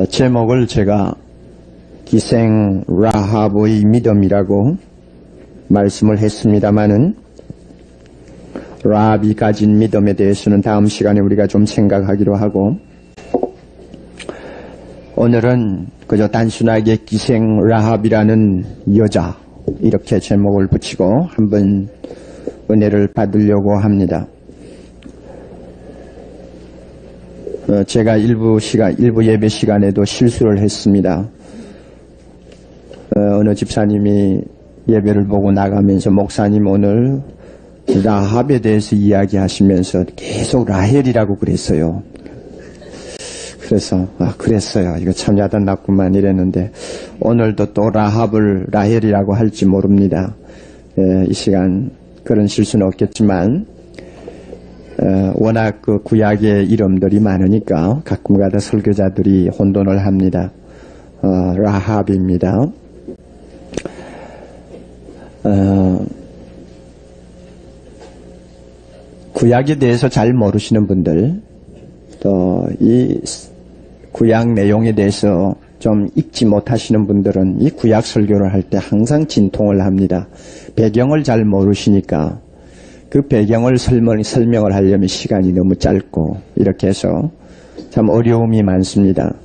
제목을 제가 기생 라합의 믿음이라고 말씀을 했습니다마는 라합이 가진 믿음에 대해서는 다음 시간에 우리가 좀 생각하기로 하고, 오늘은 그저 단순하게 기생 라합이라는 여자 이렇게 제목을 붙이고 한번 은혜를 받으려고 합니다. 제가 일부 예배 시간에도 실수를 했습니다. 어느 집사님이 예배를 보고 나가면서 목사님 오늘 라합에 대해서 이야기하시면서 계속 라헬이라고 그랬어요. 그래서 그랬어요. 이거 참 야단났구만 이랬는데 오늘도 또 라헬이라고 할지 모릅니다. 이 시간 그런 실수는 없겠지만 워낙 그 구약의 이름들이 많으니까 가끔가다 설교자들이 혼돈을 합니다. 라합입니다. 구약에 대해서 잘 모르시는 분들, 또 이 구약 내용에 대해서 좀 읽지 못하시는 분들은 이 구약 설교를 할 때 항상 진통을 합니다. 배경을 잘 모르시니까 그 배경을 설명을 하려면 시간이 너무 짧고 이렇게 해서 참 어려움이 많습니다.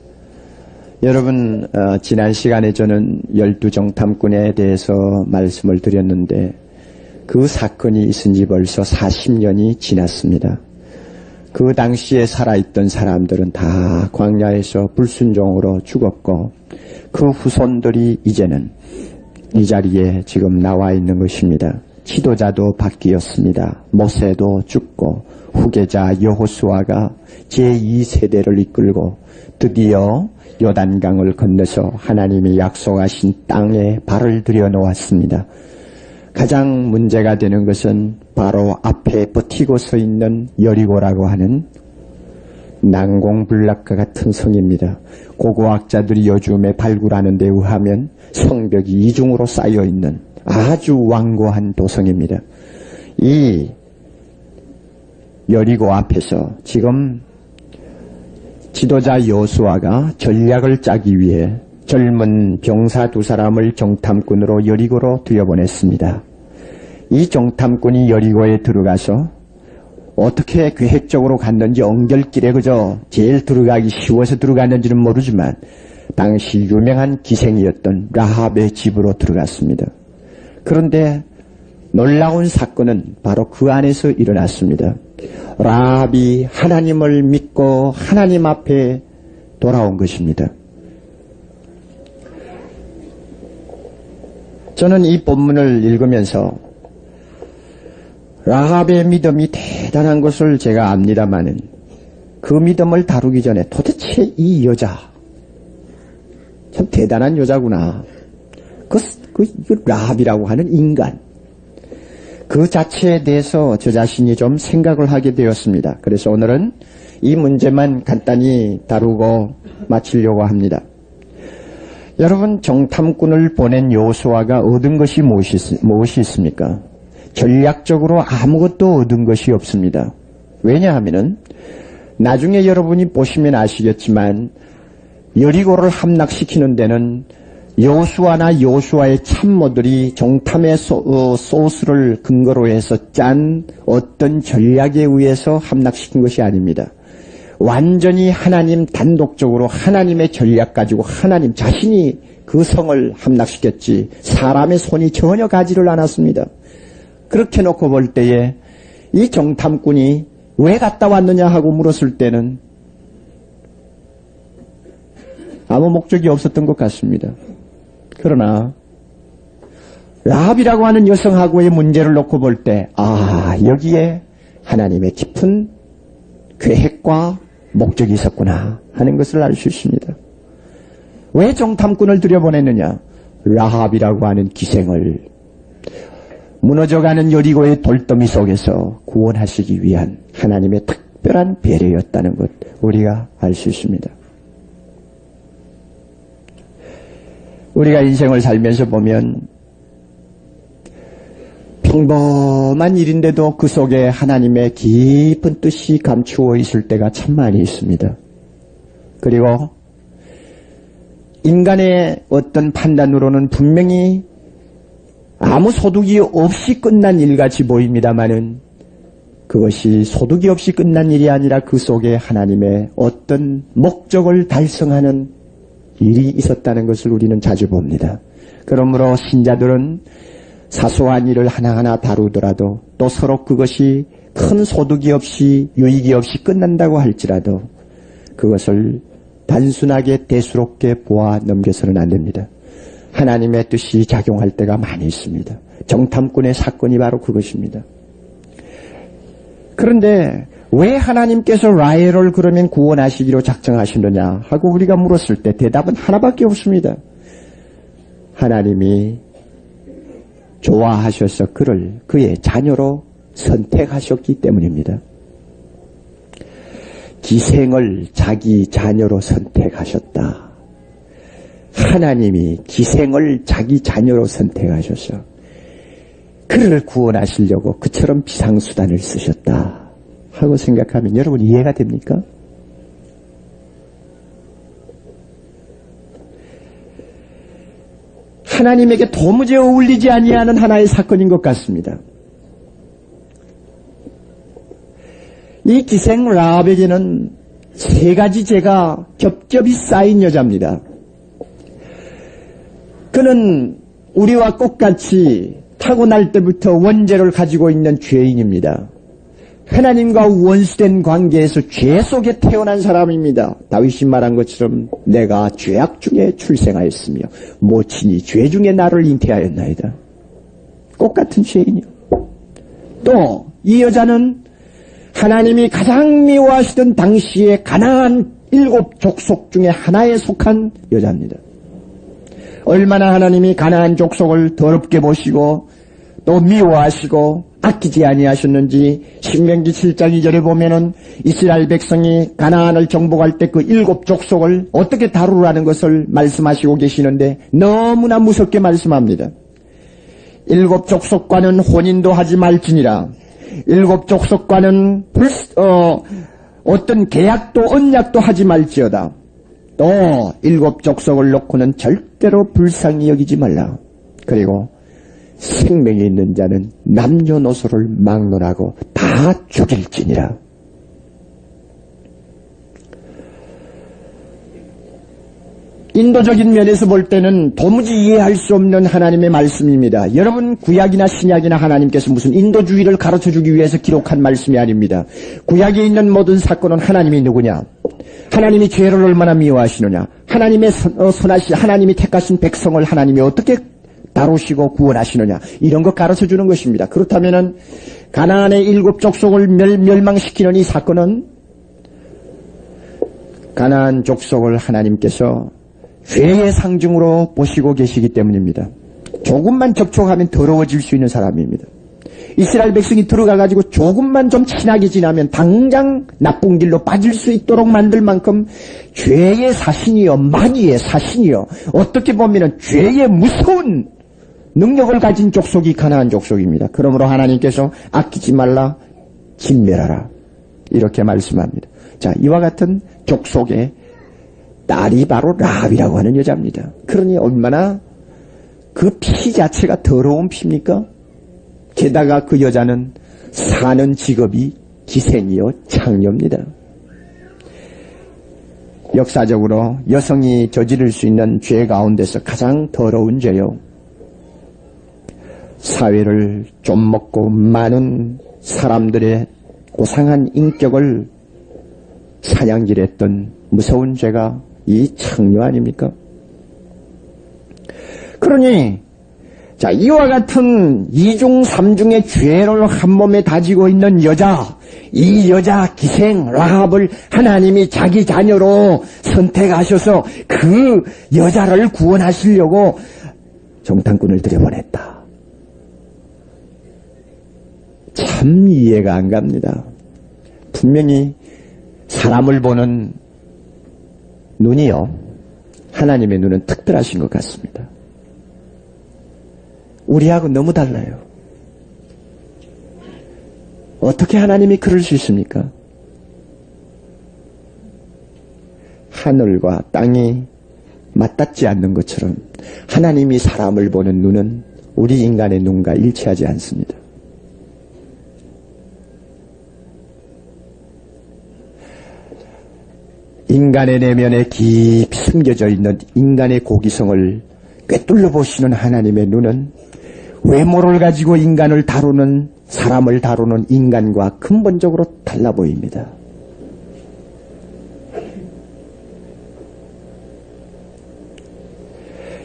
여러분, 지난 시간에 저는 12정탐꾼에 대해서 말씀을 드렸는데 그 사건이 있은 지 벌써 40년이 지났습니다. 그 당시에 살아있던 사람들은 다 광야에서 불순종으로 죽었고 그 후손들이 이제는 이 자리에 지금 나와 있는 것입니다. 지도자도 바뀌었습니다. 모세도 죽고 후계자 여호수아가 제2세대를 이끌고 드디어 요단강을 건너서 하나님이 약속하신 땅에 발을 들여놓았습니다. 가장 문제가 되는 것은 바로 앞에 버티고 서 있는 여리고라고 하는 난공불락과 같은 성입니다. 고고학자들이 요즘에 발굴하는 데 의하면 성벽이 이중으로 쌓여있는 아주 완고한 도성입니다. 이 여리고 앞에서 지금 지도자 여호수아가 전략을 짜기 위해 젊은 병사 2사람을 정탐꾼으로 여리고로 들여보냈습니다. 이 정탐꾼이 여리고에 들어가서 어떻게 계획적으로 갔는지 엉결길에 그저 제일 들어가기 쉬워서 들어갔는지는 모르지만 당시 유명한 기생이었던 라합의 집으로 들어갔습니다. 그런데 놀라운 사건은 바로 그 안에서 일어났습니다. 라합이 하나님을 믿고 하나님 앞에 돌아온 것입니다. 저는 이 본문을 읽으면서 라합의 믿음이 대단한 것을 제가 압니다마는 그 믿음을 다루기 전에 도대체 이 여자 참 대단한 여자구나. 그 라합이라고 하는 인간, 그 자체에 대해서 저 자신이 좀 생각을 하게 되었습니다. 그래서 오늘은 이 문제만 간단히 다루고 마치려고 합니다. 여러분, 정탐꾼을 보낸 여호수아가 얻은 것이 무엇이 있습니까? 전략적으로 아무것도 얻은 것이 없습니다. 왜냐하면은 나중에 여러분이 보시면 아시겠지만 여리고를 함락시키는 데는 여호수아나 여호수아의 참모들이 정탐의 소스를 근거로 해서 짠 어떤 전략에 의해서 함락시킨 것이 아닙니다. 완전히 하나님 단독적으로 하나님의 전략 가지고 하나님 자신이 그 성을 함락시켰지 사람의 손이 전혀 가지를 않았습니다. 그렇게 놓고 볼 때에 이 정탐꾼이 왜 갔다 왔느냐 하고 물었을 때는 아무 목적이 없었던 것 같습니다. 그러나 라합이라고 하는 여성하고의 문제를 놓고 볼 때 여기에 하나님의 깊은 계획과 목적이 있었구나 하는 것을 알 수 있습니다. 왜 정탐꾼을 들여보냈느냐? 라합이라고 하는 기생을 무너져가는 여리고의 돌더미 속에서 구원하시기 위한 하나님의 특별한 배려였다는 것 우리가 알 수 있습니다. 우리가 인생을 살면서 보면 평범한 일인데도 그 속에 하나님의 깊은 뜻이 감추어 있을 때가 참 많이 있습니다. 그리고 인간의 어떤 판단으로는 분명히 아무 소득이 없이 끝난 일같이 보입니다마는 그것이 소득이 없이 끝난 일이 아니라 그 속에 하나님의 어떤 목적을 달성하는 일이 있었다는 것을 우리는 자주 봅니다. 그러므로 신자들은 사소한 일을 하나하나 다루더라도 또 서로 그것이 큰 소득이 없이 유익이 없이 끝난다고 할지라도 그것을 단순하게 대수롭게 보아 넘겨서는 안 됩니다. 하나님의 뜻이 작용할 때가 많이 있습니다. 정탐꾼의 사건이 바로 그것입니다. 그런데 왜 하나님께서 라헬을 그러면 구원하시기로 작정하시느냐 하고 우리가 물었을 때 대답은 하나밖에 없습니다. 하나님이 좋아하셔서 그를 그의 자녀로 선택하셨기 때문입니다. 기생을 자기 자녀로 선택하셨다. 하나님이 기생을 자기 자녀로 선택하셔서 그를 구원하시려고 그처럼 비상수단을 쓰셨다 하고 생각하면 여러분 이해가 됩니까? 하나님에게 도무지 어울리지 아니하는 하나의 사건인 것 같습니다. 이 기생 라합에게는 세 가지 죄가 겹겹이 쌓인 여자입니다. 그는 우리와 똑같이 타고날 때부터 원죄를 가지고 있는 죄인입니다. 하나님과 원수된 관계에서 죄 속에 태어난 사람입니다. 다윗이 말한 것처럼 내가 죄악 중에 출생하였으며 모친이 죄 중에 나를 잉태하였나이다. 똑같은 죄인이요. 또 이 여자는 하나님이 가장 미워하시던 당시에 가나안 7 족속 중에 하나에 속한 여자입니다. 얼마나 하나님이 가나안 족속을 더럽게 보시고 또 미워하시고 아끼지 아니하셨는지 신명기 7장 2절에 보면은 이스라엘 백성이 가나안을 정복할 때 그 7 족속을 어떻게 다루라는 것을 말씀하시고 계시는데 너무나 무섭게 말씀합니다. 7 족속과는 혼인도 하지 말지니라. 7 족속과는 어떤 계약도 언약도 하지 말지어다. 또 7 족속을 놓고는 절대로 불쌍히 여기지 말라. 그리고 생명이 있는 자는 남녀노소를 막론하고 다 죽일지니라. 인도적인 면에서 볼 때는 도무지 이해할 수 없는 하나님의 말씀입니다. 여러분 구약이나 신약이나 하나님께서 무슨 인도주의를 가르쳐주기 위해서 기록한 말씀이 아닙니다. 구약에 있는 모든 사건은 하나님이 누구냐? 하나님이 죄를 얼마나 미워하시느냐? 하나님의 선하신 하나님이 택하신 백성을 하나님이 어떻게 다루시고 구원하시느냐? 이런 것 가르쳐주는 것입니다. 그렇다면은 가나안의 7 족속을 멸망시키는 이 사건은 가나안 족속을 하나님께서 죄의 상징으로 보시고 계시기 때문입니다. 조금만 접촉하면 더러워질 수 있는 사람입니다. 이스라엘 백성이 들어가가지고 조금만 좀 친하게 지나면 당장 나쁜 길로 빠질 수 있도록 만들 만큼 죄의 사신이요, 마귀의 사신이요, 어떻게 보면 죄의 무서운 능력을 가진 족속이 가나안 족속입니다. 그러므로 하나님께서 아끼지 말라, 진멸하라 이렇게 말씀합니다. 자, 이와 같은 족속의 딸이 바로 라합이라고 하는 여자입니다. 그러니 얼마나 그 피 자체가 더러운 피입니까? 게다가 그 여자는 사는 직업이 기생이요 창녀입니다. 역사적으로 여성이 저지를 수 있는 죄 가운데서 가장 더러운 죄요. 사회를 좀먹고 많은 사람들의 고상한 인격을 사냥질했던 무서운 죄가 이 창녀 아닙니까? 그러니 자, 이와 같은 2중 3중의 죄를 한 몸에 다지고 있는 여자, 이 여자 기생 라합을 하나님이 자기 자녀로 선택하셔서 그 여자를 구원하시려고 정탐꾼을 들여보냈다. 참 이해가 안 갑니다. 분명히 사람을 보는 눈이요, 하나님의 눈은 특별하신 것 같습니다. 우리하고 너무 달라요. 어떻게 하나님이 그럴 수 있습니까? 하늘과 땅이 맞닿지 않는 것처럼 하나님이 사람을 보는 눈은 우리 인간의 눈과 일치하지 않습니다. 인간의 내면에 깊이 숨겨져 있는 인간의 고기성을 꿰뚫려 보시는 하나님의 눈은 외모를 가지고 인간을 다루는 사람을 다루는 인간과 근본적으로 달라 보입니다.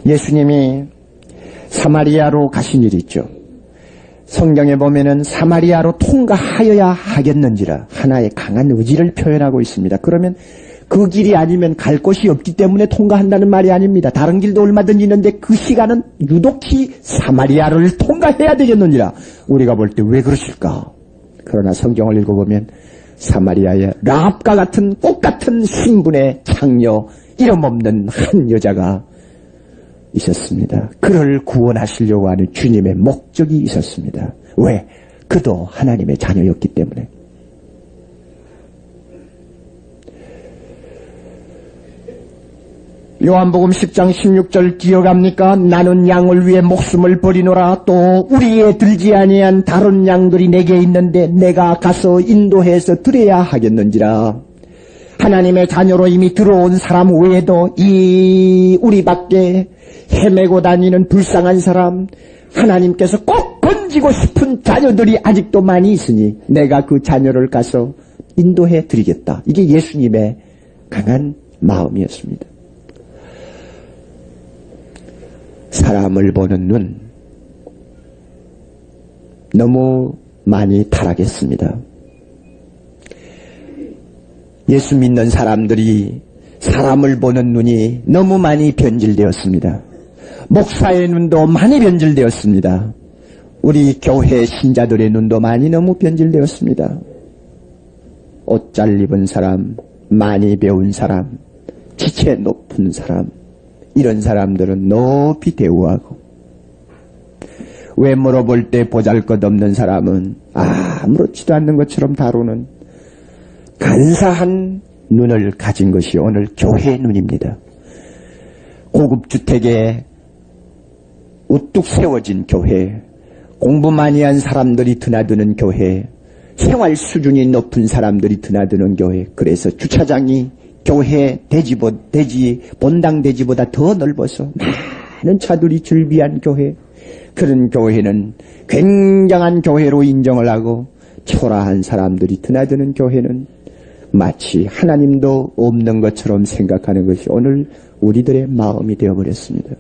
예수님이 사마리아로 가신 일이 있죠. 성경에 보면은 사마리아로 통과하여야 하겠는지라 하나의 강한 의지를 표현하고 있습니다. 그러면 그 길이 아니면 갈 곳이 없기 때문에 통과한다는 말이 아닙니다. 다른 길도 얼마든지 있는데 그 시간은 유독히 사마리아를 통과해야 되겠느니라. 우리가 볼 때 왜 그러실까? 그러나 성경을 읽어보면 사마리아의 라합과 같은 꽃 같은 신분의 창녀, 이름 없는 한 여자가 있었습니다. 그를 구원하시려고 하는 주님의 목적이 있었습니다. 왜? 그도 하나님의 자녀였기 때문에. 요한복음 10장 16절 기억합니까? 나는 양을 위해 목숨을 버리노라. 또 우리의 들지 아니한 다른 양들이 내게 있는데 내가 가서 인도해서 드려야 하겠는지라. 하나님의 자녀로 이미 들어온 사람 외에도 이 우리밖에 헤매고 다니는 불쌍한 사람, 하나님께서 꼭 건지고 싶은 자녀들이 아직도 많이 있으니 내가 그 자녀를 가서 인도해 드리겠다. 이게 예수님의 강한 마음이었습니다. 사람을 보는 눈, 너무 많이 타락했습니다. 예수 믿는 사람들이 사람을 보는 눈이 너무 많이 변질되었습니다. 목사의 눈도 많이 변질되었습니다. 우리 교회 신자들의 눈도 많이 너무 변질되었습니다. 옷 잘 입은 사람, 많이 배운 사람, 지체 높은 사람, 이런 사람들은 높이 대우하고, 외모로 볼 때 보잘것없는 사람은 아무렇지도 않는 것처럼 다루는 간사한 눈을 가진 것이 오늘 교회의 눈입니다. 고급 주택에 우뚝 세워진 교회, 공부 많이 한 사람들이 드나드는 교회, 생활 수준이 높은 사람들이 드나드는 교회, 그래서 주차장이 교회 본당 대지보다 더 넓어서 많은 차들이 즐비한 교회, 그런 교회는 굉장한 교회로 인정을 하고 초라한 사람들이 드나드는 교회는 마치 하나님도 없는 것처럼 생각하는 것이 오늘 우리들의 마음이 되어버렸습니다.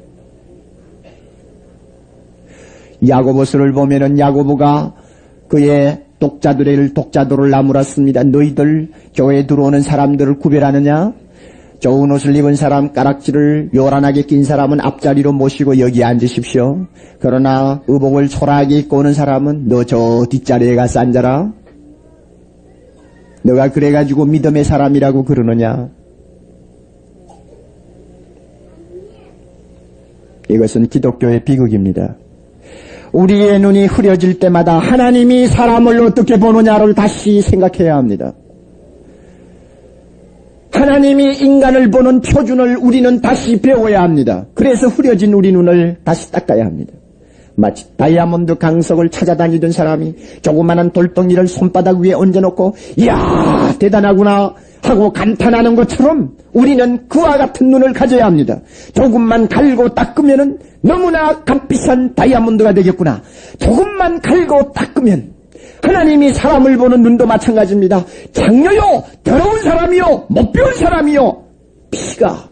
야고보서를 보면은 야고보가 그의 독자들을 나무랐습니다. 너희들 교회에 들어오는 사람들을 구별하느냐? 좋은 옷을 입은 사람, 가락지를 요란하게 낀 사람은 앞자리로 모시고 여기 앉으십시오. 그러나 의복을 초라하게 입고 오는 사람은 너 저 뒷자리에 가서 앉아라. 너가 그래가지고 믿음의 사람이라고 그러느냐? 이것은 기독교의 비극입니다. 우리의 눈이 흐려질 때마다 하나님이 사람을 어떻게 보느냐를 다시 생각해야 합니다. 하나님이 인간을 보는 표준을 우리는 다시 배워야 합니다. 그래서 흐려진 우리 눈을 다시 닦아야 합니다. 마치 다이아몬드 강석을 찾아다니던 사람이 조그마한 돌덩이를 손바닥 위에 얹어놓고 이야 대단하구나 하고 감탄하는 것처럼 우리는 그와 같은 눈을 가져야 합니다. 조금만 갈고 닦으면 너무나 값비싼 다이아몬드가 되겠구나. 조금만 갈고 닦으면 하나님이 사람을 보는 눈도 마찬가지입니다. 장녀요, 더러운 사람이요, 못 배운 사람이요, 피가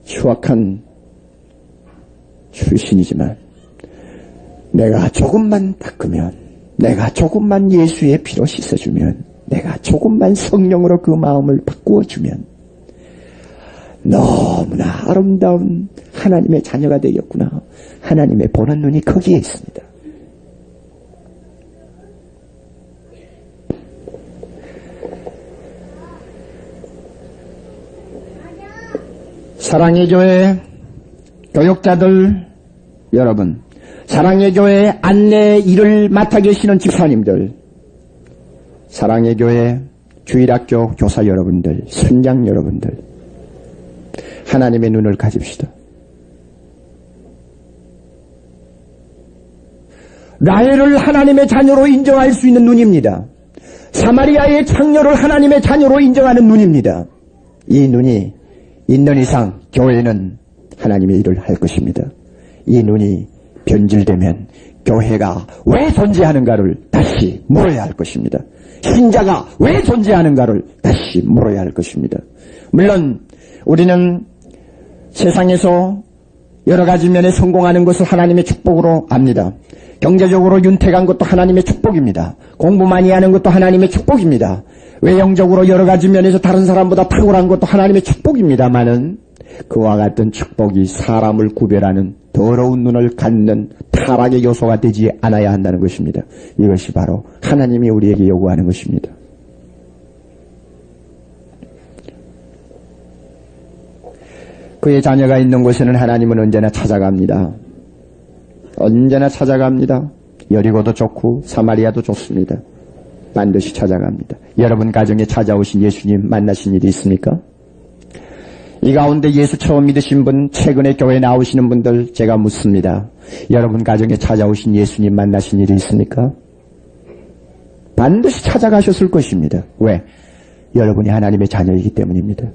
추악한 출신이지만 내가 조금만 닦으면, 내가 조금만 예수의 피로 씻어주면, 내가 조금만 성령으로 그 마음을 바꾸어주면 너무나 아름다운 하나님의 자녀가 되겠구나. 하나님의 보는 눈이 거기에 있습니다. 사랑의 교회 교육자들 여러분, 사랑의 교회 안내 일을 맡아 계시는 집사님들, 사랑의 교회 주일학교 교사 여러분들, 선장 여러분들, 하나님의 눈을 가집시다. 라헬을 하나님의 자녀로 인정할 수 있는 눈입니다. 사마리아의 창녀를 하나님의 자녀로 인정하는 눈입니다. 이 눈이 있는 이상 교회는 하나님의 일을 할 것입니다. 이 눈이 변질되면 교회가 왜 존재하는가를 다시 물어야 할 것입니다. 신자가 왜 존재하는가를 다시 물어야 할 것입니다. 물론 우리는 세상에서 여러 가지 면에 성공하는 것을 하나님의 축복으로 압니다. 경제적으로 윤택한 것도 하나님의 축복입니다. 공부 많이 하는 것도 하나님의 축복입니다. 외형적으로 여러 가지 면에서 다른 사람보다 탁월한 것도 하나님의 축복입니다마는 그와 같은 축복이 사람을 구별하는 더러운 눈을 갖는 타락의 요소가 되지 않아야 한다는 것입니다. 이것이 바로 하나님이 우리에게 요구하는 것입니다. 그의 자녀가 있는 곳에는 하나님은 언제나 찾아갑니다. 언제나 찾아갑니다. 여리고도 좋고 사마리아도 좋습니다. 반드시 찾아갑니다. 여러분 가정에 찾아오신 예수님 만나신 일이 있습니까? 이 가운데 예수 처음 믿으신 분, 최근에 교회 나오시는 분들 제가 묻습니다. 여러분 가정에 찾아오신 예수님 만나신 일이 있습니까? 반드시 찾아가셨을 것입니다. 왜? 여러분이 하나님의 자녀이기 때문입니다.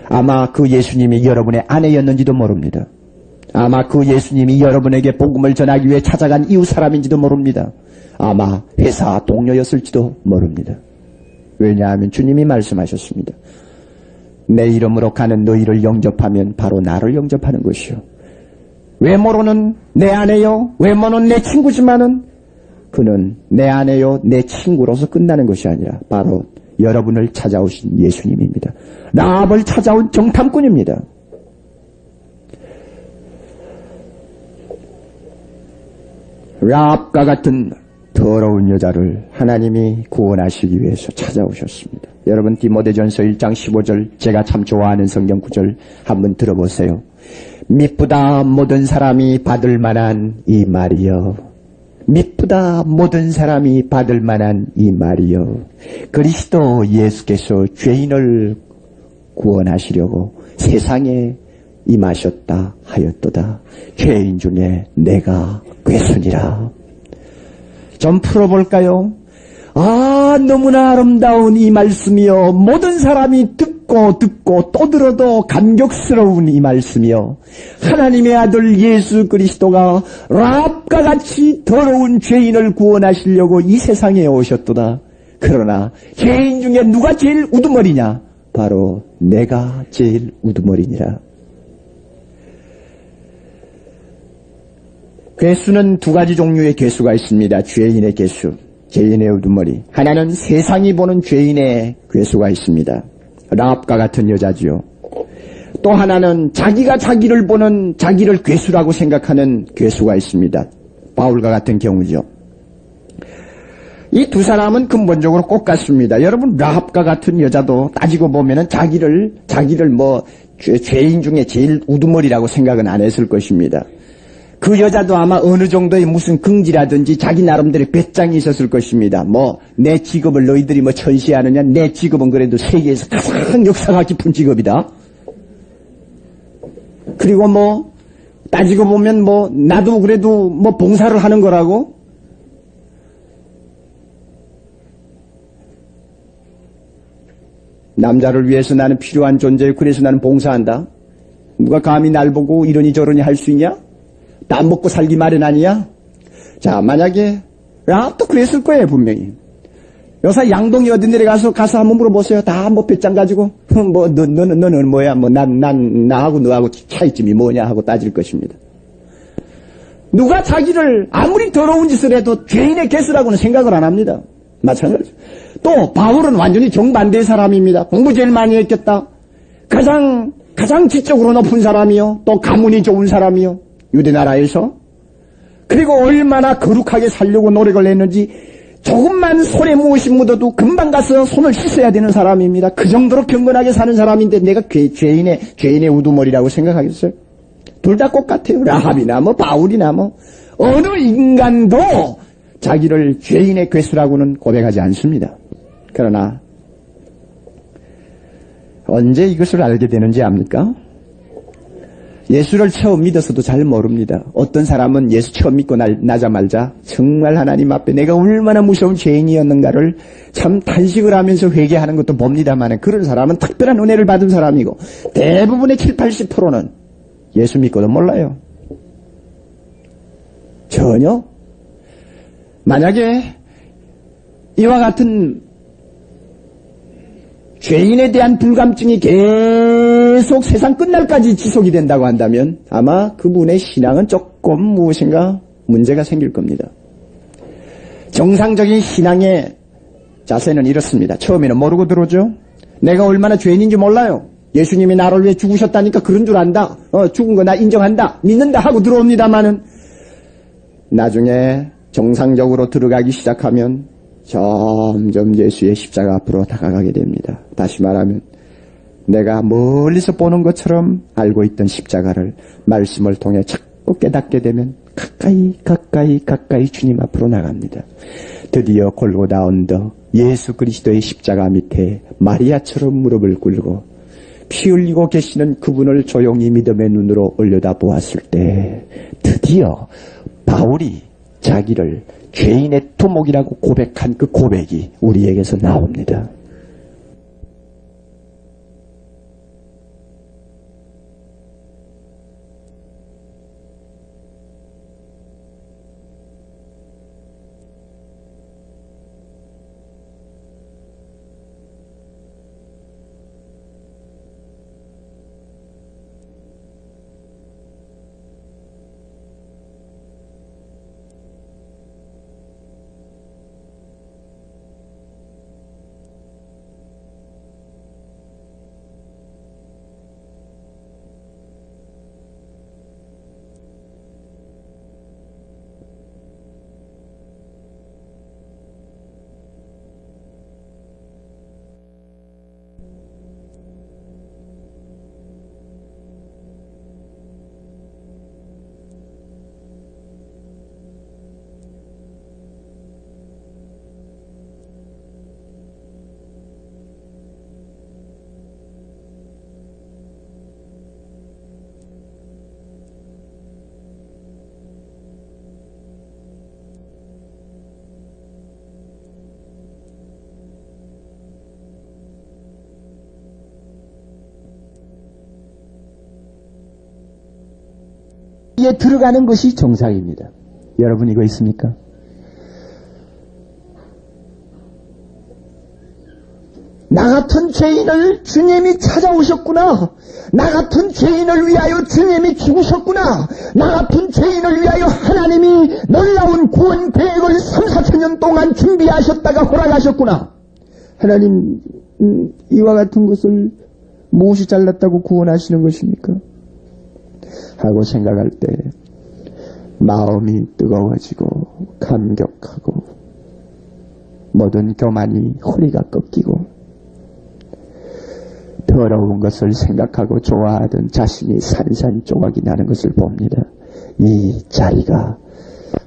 아마 그 예수님이 여러분의 아내였는지도 모릅니다. 아마 그 예수님이 여러분에게 복음을 전하기 위해 찾아간 이웃 사람인지도 모릅니다. 아마 회사 동료였을지도 모릅니다. 왜냐하면 주님이 말씀하셨습니다. 내 이름으로 가는 너희를 영접하면 바로 나를 영접하는 것이요. 외모로는 내 아내요, 외모는 내 친구지만은 그는 내 아내요, 내 친구로서 끝나는 것이 아니라 바로 여러분을 찾아오신 예수님입니다. 라합을 찾아온 정탐꾼입니다. 라합과 같은 더러운 여자를 하나님이 구원하시기 위해서 찾아오셨습니다. 여러분 디모데전서 1장 15절 제가 참 좋아하는 성경 구절 한번 들어보세요. 미쁘다 모든 사람이 받을 만한 이 말이여. 미쁘다 모든 사람이 받을 만한 이 말이여. 그리스도 예수께서 죄인을 구원하시려고 세상에 임하셨다 하였도다. 죄인 중에 내가 괴순이라. 좀 풀어볼까요? 아, 너무나 아름다운 이 말씀이요. 모든 사람이 듣고 또 들어도 감격스러운 이 말씀이요. 하나님의 아들 예수 그리스도가 라합과 같이 더러운 죄인을 구원하시려고 이 세상에 오셨도다. 그러나 죄인 중에 누가 제일 우두머리냐? 바로 내가 제일 우두머리니라. 괴수는 두 가지 종류의 괴수가 있습니다. 죄인의 괴수, 죄인의 우두머리. 하나는 세상이 보는 죄인의 괴수가 있습니다. 라합과 같은 여자지요. 또 하나는 자기가 자기를 보는 자기를 괴수라고 생각하는 괴수가 있습니다. 바울과 같은 경우죠. 이 두 사람은 근본적으로 똑같습니다. 여러분 라합과 같은 여자도 따지고 보면은 자기를 죄인 중에 제일 우두머리라고 생각은 안 했을 것입니다. 그 여자도 아마 어느 정도의 무슨 긍지라든지 자기 나름대로 배짱이 있었을 것입니다. 내 직업을 너희들이 천시하느냐? 내 직업은 그래도 세계에서 가장 역사가 깊은 직업이다. 그리고 따지고 보면 나도 그래도 봉사를 하는 거라고? 남자를 위해서 나는 필요한 존재요. 그래서 나는 봉사한다. 누가 감히 날 보고 이러니 저러니 할 수 있냐? 나 먹고 살기 마련 아니야? 자, 만약에 라합도 그랬을 거예요, 분명히. 여사 양동이 어디 내려가서 한번 물어보세요. 다 배짱 가지고 너는 뭐야? 나하고 너하고 차이점이 뭐냐 하고 따질 것입니다. 누가 자기를 아무리 더러운 짓을 해도 죄인의 개수라고는 생각을 안 합니다. 마찬가지죠. 또 바울은 완전히 정반대의 사람입니다. 공부 제일 많이 했겠다. 가장 지적으로 높은 사람이요. 또 가문이 좋은 사람이요. 유대 나라에서. 그리고 얼마나 거룩하게 살려고 노력을 했는지 조금만 손에 무엇이 묻어도 금방 가서 손을 씻어야 되는 사람입니다. 그 정도로 경건하게 사는 사람인데 내가 죄인의 우두머리라고 생각하겠어요? 둘 다 똑같아요. 라합이나 바울이나 어느 인간도 자기를 죄인의 괴수라고는 고백하지 않습니다. 그러나 언제 이것을 알게 되는지 압니까? 예수를 처음 믿어서도 잘 모릅니다. 어떤 사람은 예수 처음 믿고 나자마자 정말 하나님 앞에 내가 얼마나 무서운 죄인이었는가를 참 탄식을 하면서 회개하는 것도 봅니다만, 그런 사람은 특별한 은혜를 받은 사람이고, 대부분의 70, 80%는 예수 믿고도 몰라요. 전혀. 만약에 이와 같은 죄인에 대한 불감증이 계속 세상 끝날까지 지속이 된다고 한다면 아마 그분의 신앙은 조금 무엇인가 문제가 생길 겁니다. 정상적인 신앙의 자세는 이렇습니다. 처음에는 모르고 들어오죠. 내가 얼마나 죄인인지 몰라요. 예수님이 나를 위해 죽으셨다니까 그런 줄 안다. 죽은 거 나 인정한다. 믿는다 하고 들어옵니다마는 나중에 정상적으로 들어가기 시작하면 점점 예수의 십자가 앞으로 다가가게 됩니다. 다시 말하면 내가 멀리서 보는 것처럼 알고 있던 십자가를 말씀을 통해 자꾸 깨닫게 되면 가까이 주님 앞으로 나갑니다. 드디어 골고다 언덕 예수 그리스도의 십자가 밑에 마리아처럼 무릎을 꿇고 피 흘리고 계시는 그분을 조용히 믿음의 눈으로 올려다 보았을 때 드디어 바울이 자기를 죄인의 두목이라고 고백한 그 고백이 우리에게서 나옵니다. 에 들어가는 것이 정상입니다. 여러분 이거 있습니까? 나 같은 죄인을 주님이 찾아오셨구나. 나 같은 죄인을 위하여 주님이 죽으셨구나. 나 같은 죄인을 위하여 하나님이 놀라운 구원 계획을 3, 4천년 동안 준비하셨다가 허락하셨구나. 하나님 이와 같은 것을 무엇이 잘났다고 구원하시는 것입니까? 하고 생각할 때 마음이 뜨거워지고 감격하고 모든 교만이 허리가 꺾이고 더러운 것을 생각하고 좋아하던 자신이 산산조각이 나는 것을 봅니다. 이 자리가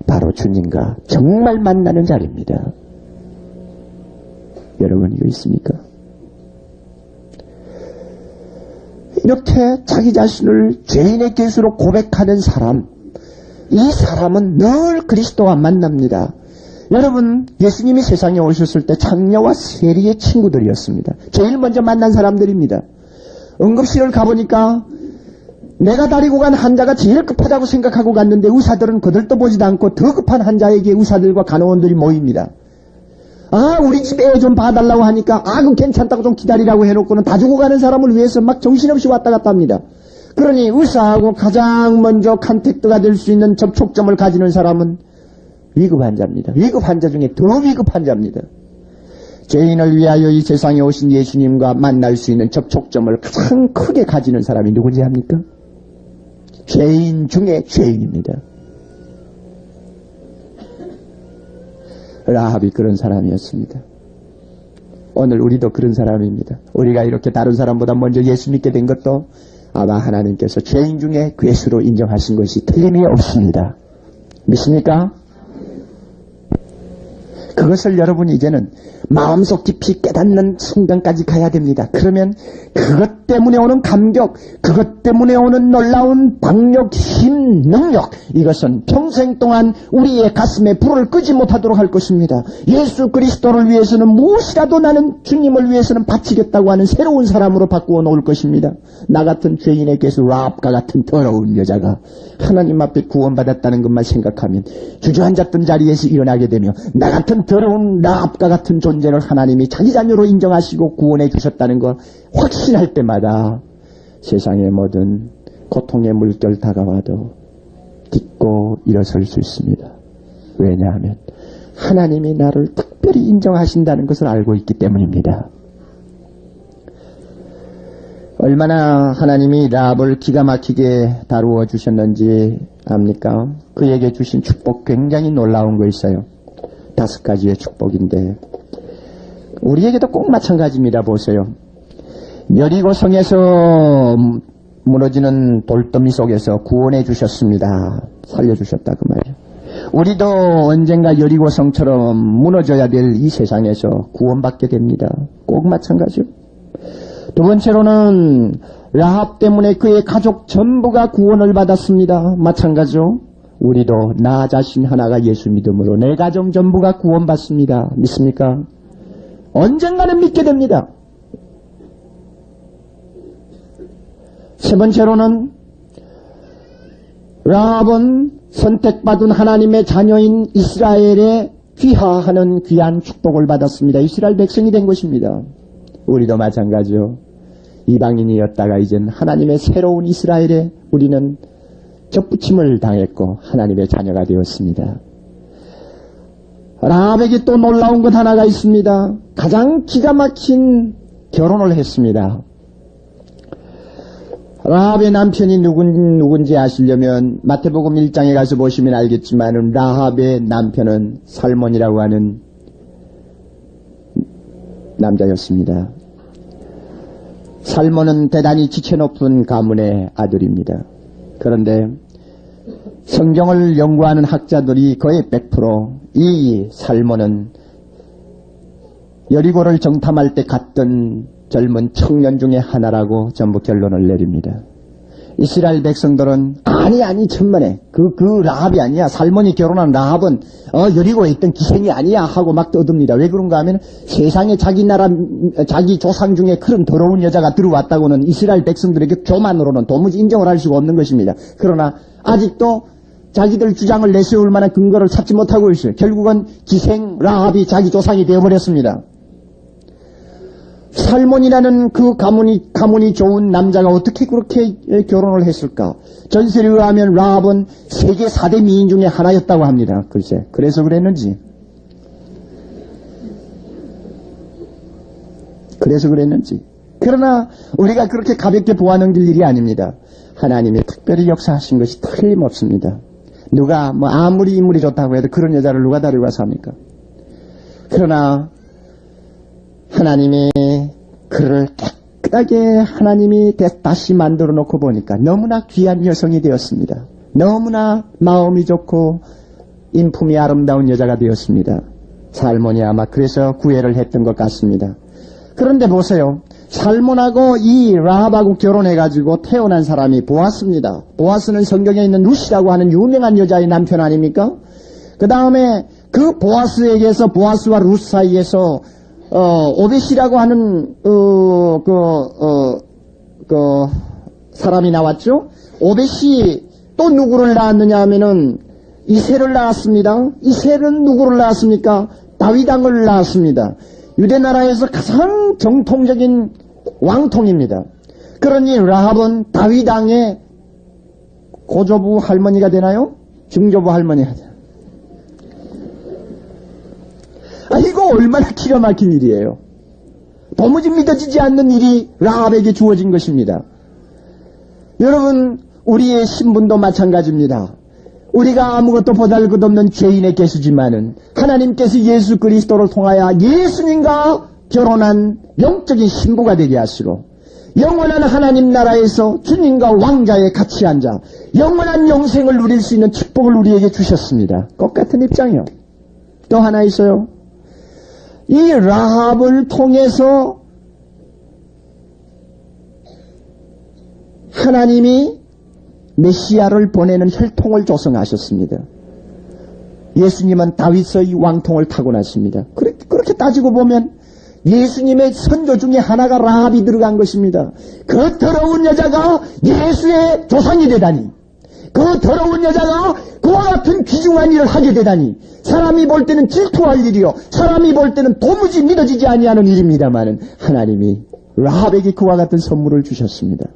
바로 주님과 정말 만나는 자리입니다. 여러분 이거 있습니까? 이렇게 자기 자신을 죄인의 괴수로 고백하는 사람, 이 사람은 늘 그리스도와 만납니다. 여러분, 예수님이 세상에 오셨을 때 장녀와 세리의 친구들이었습니다. 제일 먼저 만난 사람들입니다. 응급실을 가보니까 내가 데리고 간 환자가 제일 급하다고 생각하고 갔는데 의사들은 거들떠 보지도 않고 더 급한 환자에게 의사들과 간호원들이 모입니다. 우리 집 애 좀 봐달라고 하니까 그럼 괜찮다고 좀 기다리라고 해놓고는 다 죽어가는 사람을 위해서 막 정신없이 왔다 갔다 합니다. 그러니 의사하고 가장 먼저 컨택트가 될 수 있는 접촉점을 가지는 사람은 위급 환자입니다. 위급 환자 중에 더 위급 환자입니다. 죄인을 위하여 이 세상에 오신 예수님과 만날 수 있는 접촉점을 가장 크게 가지는 사람이 누군지 압니까? 죄인 중에 죄인입니다. 라합이 그런 사람이었습니다. 오늘 우리도 그런 사람입니다. 우리가 이렇게 다른 사람보다 먼저 예수 믿게 된 것도 아마 하나님께서 죄인 중에 괴수로 인정하신 것이 틀림이 없습니다. 믿습니까? 그것을 여러분이 이제는 마음속 깊이 깨닫는 순간까지 가야 됩니다. 그러면 그것 때문에 오는 감격, 그것 때문에 오는 놀라운 박력, 힘, 능력, 이것은 평생 동안 우리의 가슴에 불을 끄지 못하도록 할 것입니다. 예수 그리스도를 위해서는 무엇이라도 나는 주님을 위해서는 바치겠다고 하는 새로운 사람으로 바꾸어 놓을 것입니다. 나 같은 죄인에게서 라합과 같은 더러운 여자가 하나님 앞에 구원받았다는 것만 생각하면 주저앉았던 자리에서 일어나게 되며 나 같은 더러운 라합과 같은 존재를 하나님이 자기 자녀로 인정하시고 구원해 주셨다는 걸 확신할 때마다 세상의 모든 고통의 물결 다가와도 딛고 일어설 수 있습니다. 왜냐하면 하나님이 나를 특별히 인정하신다는 것을 알고 있기 때문입니다. 얼마나 하나님이 라합을 기가 막히게 다루어 주셨는지 압니까? 그에게 주신 축복 굉장히 놀라운 거 있어요. 5가지의 축복인데 우리에게도 꼭 마찬가지입니다. 보세요. 여리고성에서 무너지는 돌더미 속에서 구원해 주셨습니다. 살려주셨다 그 말이에요. 우리도 언젠가 여리고성처럼 무너져야 될 이 세상에서 구원받게 됩니다. 꼭 마찬가지요. 두 번째로는 라합 때문에 그의 가족 전부가 구원을 받았습니다. 마찬가지로 우리도 나 자신 하나가 예수 믿음으로 내 가정 전부가 구원받습니다. 믿습니까? 언젠가는 믿게 됩니다. 세 번째로는 라합은 선택받은 하나님의 자녀인 이스라엘에 귀화하는 귀한 축복을 받았습니다. 이스라엘 백성이 된 것입니다. 우리도 마찬가지요. 이방인이었다가 이젠 하나님의 새로운 이스라엘에 우리는 접붙임을 당했고 하나님의 자녀가 되었습니다. 라합에게 또 놀라운 것 하나가 있습니다. 가장 기가 막힌 결혼을 했습니다. 라합의 남편이 누군지 아시려면 마태복음 1장에 가서 보시면 알겠지만 라합의 남편은 살몬이라고 하는 남자였습니다. 살몬은 대단히 지체 높은 가문의 아들입니다. 그런데 성경을 연구하는 학자들이 거의 100% 살몬은 여리고를 정탐할 때 갔던 젊은 청년 중에 하나라고 전부 결론을 내립니다. 이스라엘 백성들은 아니 천만에 그 라합이 아니야. 살몬이 결혼한 라합은 여리고에 있던 기생이 아니야 하고 막 떠듭니다. 왜 그런가 하면 세상에 자기 나라 자기 조상 중에 그런 더러운 여자가 들어왔다고는 이스라엘 백성들에게 교만으로는 도무지 인정을 할 수가 없는 것입니다. 그러나 아직도 자기들 주장을 내세울 만한 근거를 찾지 못하고 있어요. 결국은 기생 라합이 자기 조상이 되어버렸습니다. 살몬이라는 그 가문이 좋은 남자가 어떻게 그렇게 결혼을 했을까? 전설에 의하면 라합은 세계 4대 미인 중에 하나였다고 합니다. 글쎄, 그래서 그랬는지. 그러나 우리가 그렇게 가볍게 보아넘길 일이 아닙니다. 하나님이 특별히 역사하신 것이 틀림없습니다. 누가 아무리 인물이 좋다고 해도 그런 여자를 누가 데리고 와서 합니까? 그러나 하나님이 그를 깨끗하게 하나님이 다시 만들어 놓고 보니까 너무나 귀한 여성이 되었습니다. 너무나 마음이 좋고 인품이 아름다운 여자가 되었습니다. 살몬이 아마 그래서 구애를 했던 것 같습니다. 그런데 보세요. 살몬하고 이 라합하고 결혼해가지고 태어난 사람이 보아스입니다. 보아스는 성경에 있는 룻이라고 하는 유명한 여자의 남편 아닙니까? 그 다음에 그 보아스에게서 보아스와 룻 사이에서 오벳이라고 하는 사람이 나왔죠. 오벳이 또 누구를 낳았느냐 하면은 이새를 낳았습니다. 이새는 누구를 낳았습니까? 다윗 왕을 낳았습니다. 유대 나라에서 가장 정통적인 왕통입니다. 그러니 라합은 다윗 왕의 고조부 할머니가 되나요? 증조부 할머니가 되나요? 이거 얼마나 기가 막힌 일이에요. 도무지 믿어지지 않는 일이 라합에게 주어진 것입니다. 여러분, 우리의 신분도 마찬가지입니다. 우리가 아무것도 보잘것없는 죄인의 개수지만은 하나님께서 예수 그리스도를 통하여 예수님과 결혼한 영적인 신부가 되게 하시고 영원한 하나님 나라에서 주님과 왕자에 같이 앉아 영원한 영생을 누릴 수 있는 축복을 우리에게 주셨습니다. 똑같은 입장이요. 또 하나 있어요. 이 라합을 통해서 하나님이 메시아를 보내는 혈통을 조성하셨습니다. 예수님은 다윗의 왕통을 타고났습니다. 그렇게 따지고 보면 예수님의 선조 중에 하나가 라합이 들어간 것입니다. 그 더러운 여자가 예수의 조상이 되다니, 그 더러운 여자가 그와 같은 귀중한 일을 하게 되다니, 사람이 볼 때는 질투할 일이요, 사람이 볼 때는 도무지 믿어지지 아니하는 일입니다마는 하나님이 라합에게 그와 같은 선물을 주셨습니다.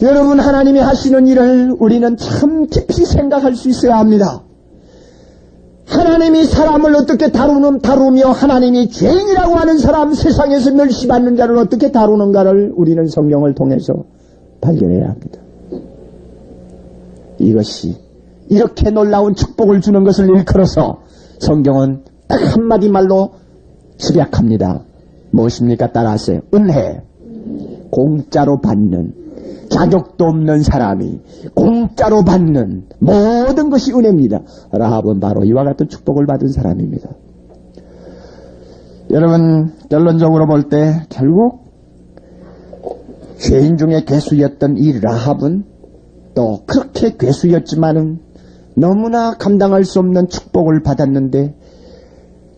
여러분, 하나님이 하시는 일을 우리는 참 깊이 생각할 수 있어야 합니다. 하나님이 사람을 어떻게 다루며 하나님이 죄인이라고 하는 사람, 세상에서 멸시받는 자를 어떻게 다루는가를 우리는 성경을 통해서 발견해야 합니다. 이것이 이렇게 놀라운 축복을 주는 것을 일컬어서 성경은 딱 한마디 말로 집약합니다. 무엇입니까? 따라하세요. 은혜. 공짜로 받는, 자격도 없는 사람이 공짜로 받는 모든 것이 은혜입니다. 라합은 바로 이와 같은 축복을 받은 사람입니다. 여러분, 결론적으로 볼 때 결국 죄인 중에 괴수였던 이 라합은 또 그렇게 괴수였지만은 너무나 감당할 수 없는 축복을 받았는데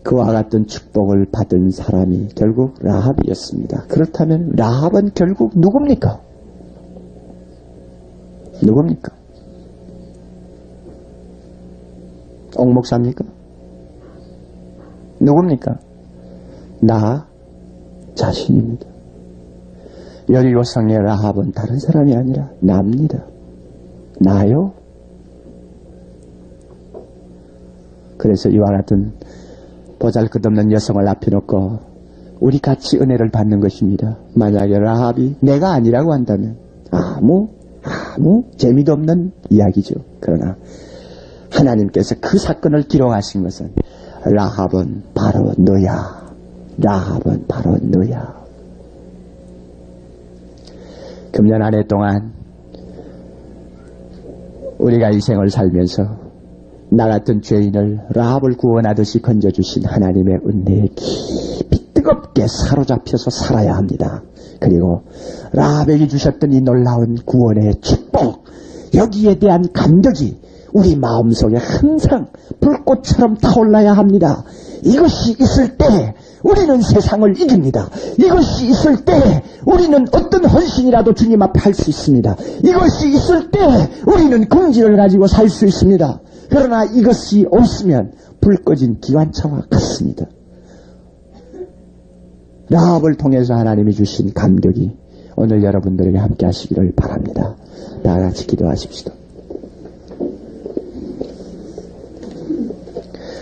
그와 같은 축복을 받은 사람이 결국 라합이었습니다. 그렇다면 라합은 결국 누굽니까? 누굽니까? 옥목사입니까? 누굽니까? 나 자신입니다. 여리고성의 라합은 다른 사람이 아니라 나입니다. 나요? 그래서 이와 같은 보잘것없는 여성을 앞에 놓고 우리 같이 은혜를 받는 것입니다. 만약에 라합이 내가 아니라고 한다면 아무 재미도 없는 이야기죠. 그러나 하나님께서 그 사건을 기록하신 것은 라합은 바로 너야. 라합은 바로 너야. 금년 한 해 동안 우리가 이 생을 살면서 나 같은 죄인을 라합을 구원하듯이 건져주신 하나님의 은혜에 깊이 뜨겁게 사로잡혀서 살아야 합니다. 그리고 라합에게 주셨던 이 놀라운 구원의 축복, 여기에 대한 감격이 우리 마음속에 항상 불꽃처럼 타올라야 합니다. 이것이 있을 때 우리는 세상을 이깁니다. 이것이 있을 때 우리는 어떤 헌신이라도 주님 앞에 할 수 있습니다. 이것이 있을 때 우리는 긍지를 가지고 살 수 있습니다. 그러나 이것이 없으면 불 꺼진 기관차와 같습니다. 라합을 통해서 하나님이 주신 감격이 오늘 여러분들에게 함께 하시기를 바랍니다. 다 같이 기도하십시다.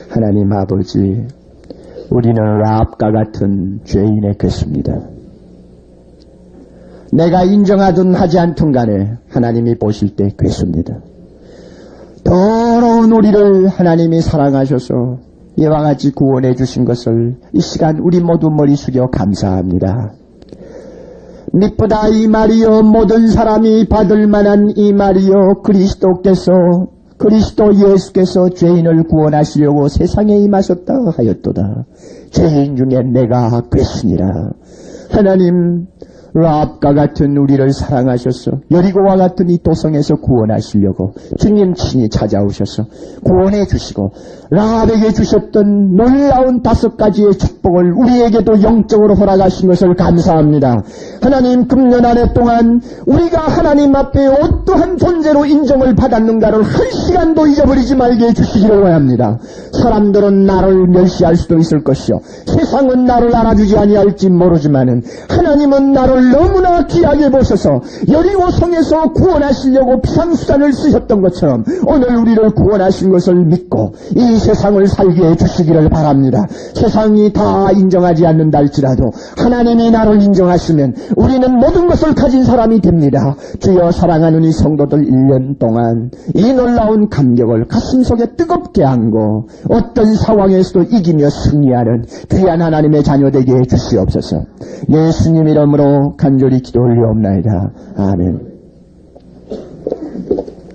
하나님 아버지, 우리는 라합과 같은 죄인의 괴수입니다. 내가 인정하든 하지 않든 간에 하나님이 보실 때 괴수입니다. 더러운 우리를 하나님이 사랑하셔서 이와 같이 구원해 주신 것을 이 시간 우리 모두 머리 숙여 감사합니다. 미쁘다 이 말이여, 모든 사람이 받을 만한 이 말이여, 그리스도 예수께서 죄인을 구원하시려고 세상에 임하셨다 하였도다. 죄인 중에 내가 괴수니라. 하나님, 라합과 같은 우리를 사랑하셔서 여리고와 같은 이 도성에서 구원하시려고 주님 친히 찾아오셔서 구원해 주시고 라합에게 주셨던 놀라운 5가지의 축복을 우리에게도 영적으로 허락하신 것을 감사합니다. 하나님, 금년 한 해 동안 우리가 하나님 앞에 어떠한 존재로 인정을 받았는가를 한 시간도 잊어버리지 말게 해주시기를 원합니다. 사람들은 나를 멸시할 수도 있을 것이요, 세상은 나를 알아주지 아니할지 모르지만은 하나님은 나를 우리를 너무나 귀하게 보셔서 여리고성에서 구원하시려고 비상수단을 쓰셨던 것처럼 오늘 우리를 구원하신 것을 믿고 이 세상을 살게 해주시기를 바랍니다. 세상이 다 인정하지 않는다 할지라도 하나님이 나를 인정하시면 우리는 모든 것을 가진 사람이 됩니다. 주여, 사랑하는 이 성도들 1년 동안 이 놀라운 감격을 가슴속에 뜨겁게 안고 어떤 상황에서도 이기며 승리하는 귀한 하나님의 자녀 되게 해주시옵소서. 예수님 이름으로 간절히 기도 올리옵나이다. 아멘.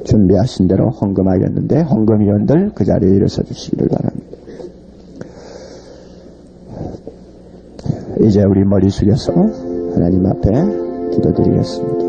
준비하신 대로 헌금하였는데 헌금위원들 그 자리에 일어서 주시기를 바랍니다. 이제 우리 머리 숙여서 하나님 앞에 기도드리겠습니다.